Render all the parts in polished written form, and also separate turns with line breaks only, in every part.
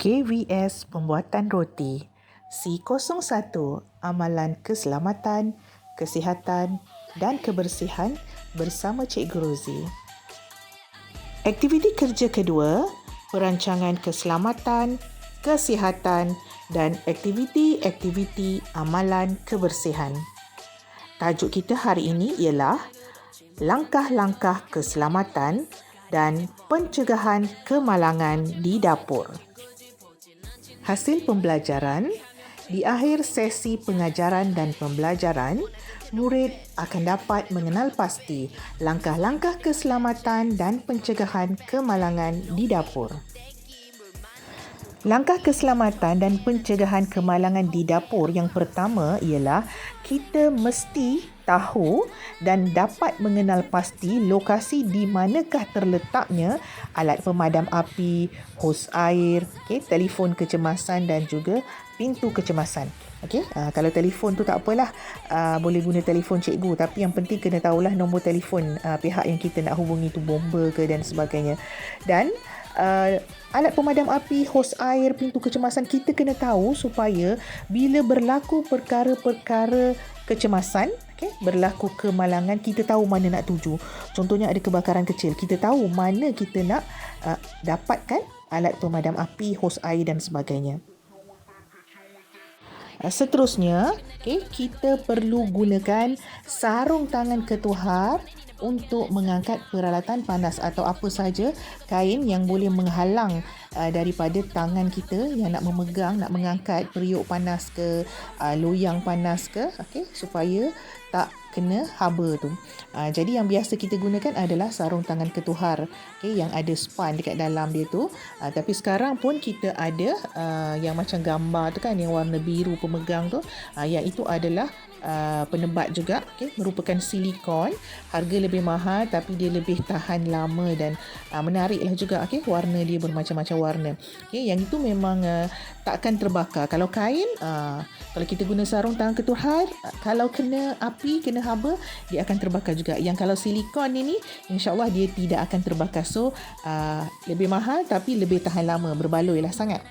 KVS Pembuatan Roti C01 Amalan Keselamatan, Kesihatan dan Kebersihan bersama Cikgu Rozi. Aktiviti kerja kedua, perancangan keselamatan, kesihatan dan aktiviti-aktiviti amalan kebersihan. Tajuk kita hari ini ialah langkah-langkah keselamatan dan pencegahan kemalangan di dapur. Hasil pembelajaran, di akhir sesi pengajaran dan pembelajaran, murid akan dapat mengenal pasti langkah-langkah keselamatan dan pencegahan kemalangan di dapur. Langkah keselamatan dan pencegahan kemalangan di dapur yang pertama ialah kita mesti tahu dan dapat mengenal pasti lokasi di manakah terletaknya alat pemadam api, hos air, telefon kecemasan dan juga pintu kecemasan. Kalau telefon tu tak apalah, boleh guna telefon cikgu, tapi yang penting kena tahulah nombor telefon pihak yang kita nak hubungi tu, bomba ke dan sebagainya. Dan alat pemadam api, hos air, pintu kecemasan kita kena tahu supaya bila berlaku perkara-perkara kecemasan, berlaku kemalangan, kita tahu mana nak tuju. Contohnya ada kebakaran kecil, kita tahu mana kita nak dapatkan alat pemadam api, hos air dan sebagainya. Seterusnya, kita perlu gunakan sarung tangan ketuhar untuk mengangkat peralatan panas atau apa sahaja kain yang boleh menghalang daripada tangan kita yang nak memegang, nak mengangkat periuk panas ke, loyang panas ke, supaya tak kena haba tu. Jadi yang biasa kita gunakan adalah sarung tangan ketuhar, yang ada span dekat dalam dia tu. Tapi sekarang pun kita ada yang macam gambar tu kan, yang warna biru pemegang tu, yang itu adalah penebat juga, merupakan silikon, harga lebih mahal tapi dia lebih tahan lama dan menariklah juga, warna dia bermacam-macam warna. Yang itu memang tak akan terbakar. Kalau kain, kalau kita guna sarung tangan ketuhar, kalau kena api, kena haba, dia akan terbakar juga. Yang kalau silikon ini, insya-Allah dia tidak akan terbakar. So lebih mahal tapi lebih tahan lama, berbaloi lah sangat.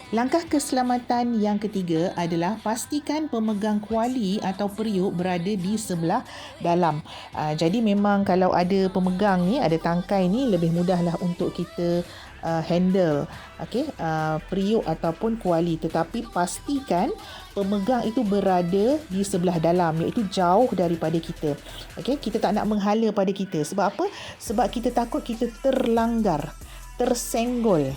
Langkah keselamatan yang ketiga adalah pastikan pemegang kuali atau periuk berada di sebelah dalam. Jadi memang kalau ada pemegang ni, ada tangkai ni, lebih mudahlah untuk kita handle periuk ataupun kuali. Tetapi pastikan pemegang itu berada di sebelah dalam, iaitu jauh daripada kita. Kita tak nak menghala pada kita. Sebab apa? Sebab kita takut kita terlanggar, tersenggol.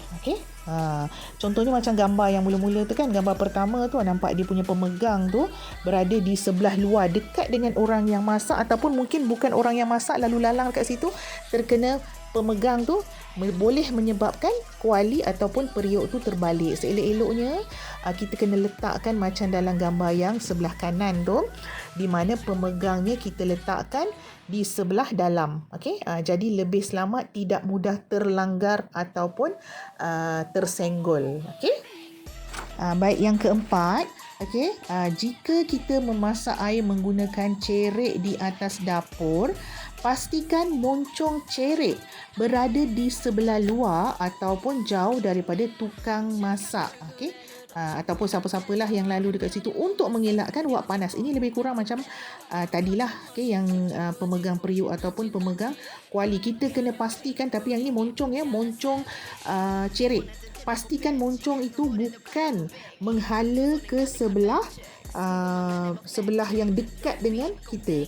Contohnya macam gambar yang mula-mula tu kan, gambar pertama tu nampak dia punya pemegang tu berada di sebelah luar, dekat dengan orang yang masak, ataupun mungkin bukan orang yang masak lalu lalang kat situ, terkena pemegang tu boleh menyebabkan kuali ataupun periuk tu terbalik. Seelok-eloknya kita kena letakkan macam dalam gambar yang sebelah kanan tu, di mana pemegangnya kita letakkan di sebelah dalam. Jadi lebih selamat, tidak mudah terlanggar ataupun tersenggol. Baik, yang keempat, jika kita memasak air menggunakan cerik di atas dapur, pastikan moncong cerik berada di sebelah luar ataupun jauh daripada tukang masak. Ataupun siapa-siapalah yang lalu dekat situ, untuk mengelakkan wap panas. Ini lebih kurang macam tadilah, yang pemegang periuk ataupun pemegang kuali. Kita kena pastikan, tapi yang ini moncong, moncong cerik. Pastikan moncong itu bukan menghala ke sebelah yang dekat dengan kita.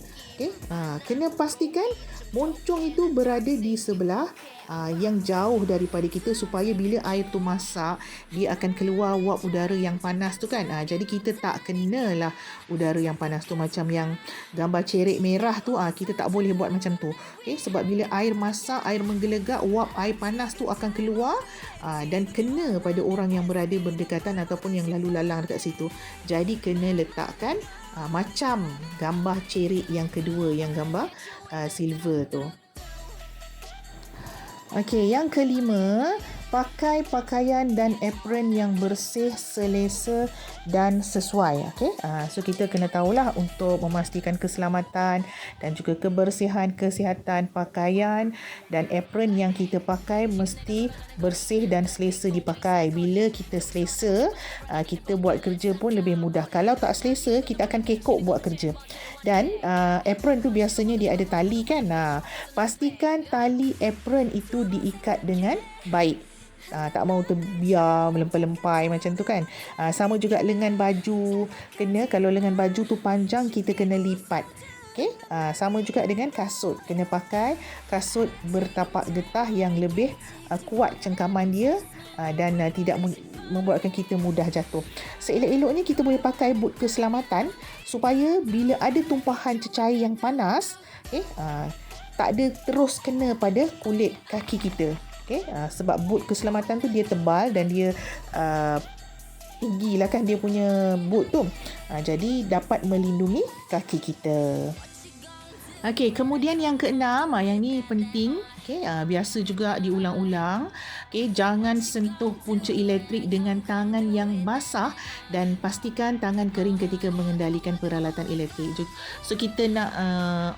Kena pastikan moncong itu berada di sebelah yang jauh daripada kita, supaya bila air tu masak, dia akan keluar wap udara yang panas tu kan. Jadi kita tak kenalah udara yang panas tu. Macam yang gambar cerik merah tu, kita tak boleh buat macam tu. Sebab bila air masak, air menggelegak, wap air panas tu akan keluar dan kena pada orang yang berada berdekatan ataupun yang lalu lalang dekat situ. Jadi kena letakkan macam gambar cerik yang kedua, yang gambar silver tu. Yang kelima, pakai pakaian dan apron yang bersih, selesa dan sesuai. Okey, so kita kena tahulah untuk memastikan keselamatan dan juga kebersihan kesihatan pakaian dan apron yang kita pakai mesti bersih dan selesa dipakai. Bila kita selesa, kita buat kerja pun lebih mudah. Kalau tak selesa, kita akan kekok buat kerja. Dan apron tu biasanya dia ada tali kan. Pastikan tali apron itu diikat dengan baik. Tak mau terbiar melempai-lempai macam tu kan. Sama juga lengan baju. Kalau lengan baju tu panjang, kita kena lipat. Okay? Sama juga dengan kasut. Kena pakai kasut bertapak getah yang lebih kuat cengkaman dia dan tidak membuatkan kita mudah jatuh. Seelok-eloknya kita boleh pakai boot keselamatan supaya bila ada tumpahan cecair yang panas, tak ada terus kena pada kulit kaki kita. Sebab boot keselamatan tu dia tebal dan dia tinggi lah kan dia punya boot tu. Jadi dapat melindungi kaki kita. Okey, kemudian yang keenam, yang ni penting. Biasa juga diulang-ulang. Jangan sentuh punca elektrik dengan tangan yang basah dan pastikan tangan kering ketika mengendalikan peralatan elektrik. So kita nak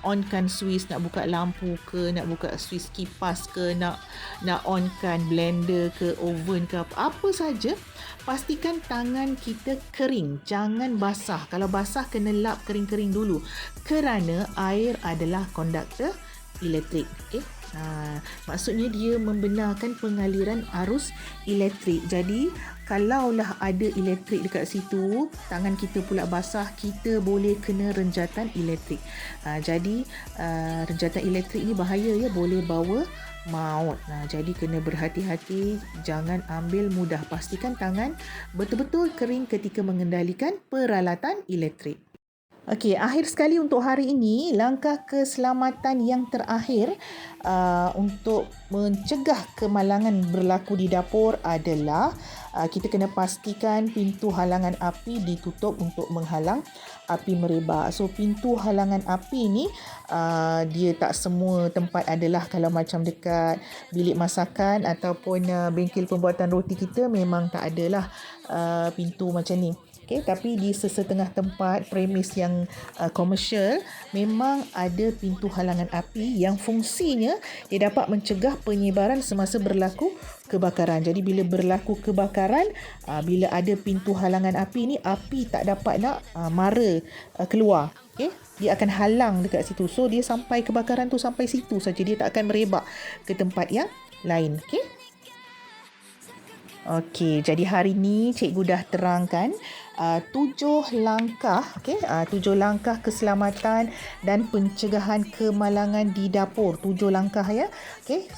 onkan switch, nak buka lampu ke, nak buka switch kipas ke, nak onkan blender ke, oven ke, apa saja. Pastikan tangan kita kering, jangan basah. Kalau basah kena lap kering-kering dulu kerana air adalah konduktor elektrik. Maksudnya dia membenarkan pengaliran arus elektrik. Jadi kalaulah ada elektrik dekat situ, tangan kita pula basah, kita boleh kena renjatan elektrik. Jadi renjatan elektrik ni bahaya ya, boleh bawa maut. Jadi kena berhati-hati, jangan ambil mudah. Pastikan tangan betul-betul kering ketika mengendalikan peralatan elektrik. Okey, akhir sekali untuk hari ini, langkah keselamatan yang terakhir untuk mencegah kemalangan berlaku di dapur adalah kita kena pastikan pintu halangan api ditutup untuk menghalang api merebak. So pintu halangan api ni dia tak semua tempat adalah. Kalau macam dekat bilik masakan ataupun bengkel pembuatan roti kita memang tak adalah pintu macam ni. Tapi di sesetengah tempat premis yang komersial memang ada pintu halangan api yang fungsinya dia dapat mencegah penyebaran semasa berlaku kebakaran. Jadi bila berlaku kebakaran, bila ada pintu halangan api ni, api tak dapat nak mara keluar. Dia akan halang dekat situ. So dia sampai kebakaran tu sampai situ saja, dia tak akan merebak ke tempat yang lain. Okey, jadi hari ni cikgu dah terangkan 7 langkah, 7 langkah keselamatan dan pencegahan kemalangan di dapur. 7 langkah ya.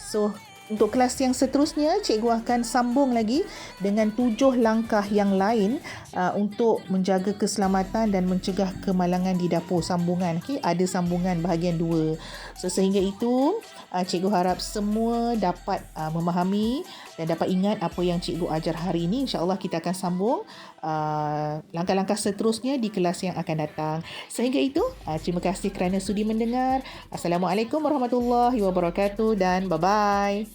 So untuk kelas yang seterusnya, cikgu akan sambung lagi dengan 7 langkah yang lain untuk menjaga keselamatan dan mencegah kemalangan di dapur. Sambungan, ada sambungan bahagian 2. So sehingga itu, cikgu harap semua dapat memahami dan dapat ingat apa yang cikgu ajar hari ini. InsyaAllah kita akan sambung langkah-langkah seterusnya di kelas yang akan datang. Sehingga itu, terima kasih kerana sudi mendengar. Assalamualaikum warahmatullahi wabarakatuh dan bye-bye.